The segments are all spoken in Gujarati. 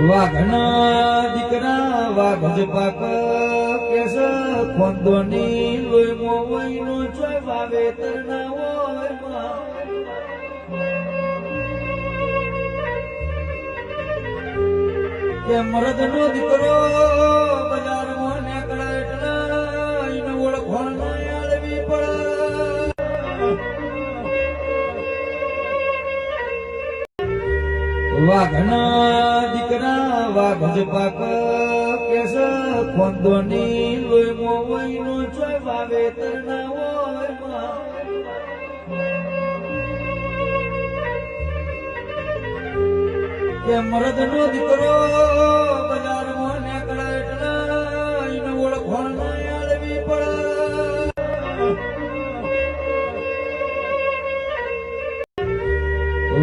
વાઘના દીકરા વાઘ જ પાક કેસ ખોંદોની લોહી મોવઈનો ચોય વાવેતર ના હોય કે મરદ નો દીકરો બજારમાં નીકળે એટલે એને ઓળખણ આળવી પડે વાઘના દીકરા વાઘ જ પાક કેસ ખોંદોની લોહી મોવઈનો ચોય વાવેતર ના હોય કે મરદ નો દીકરો બજારમાં નીકળે એટલે એને ઓળખણ આળવી પડે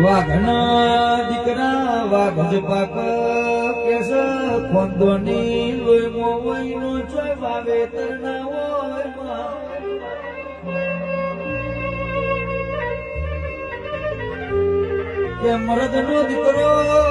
વાઘના દીકરા વાઘ જ પાક કેસ ખોંદોની લોહી મોવઈનો ચોય વાવેતર ના હોય કે મરદ નો દીકરો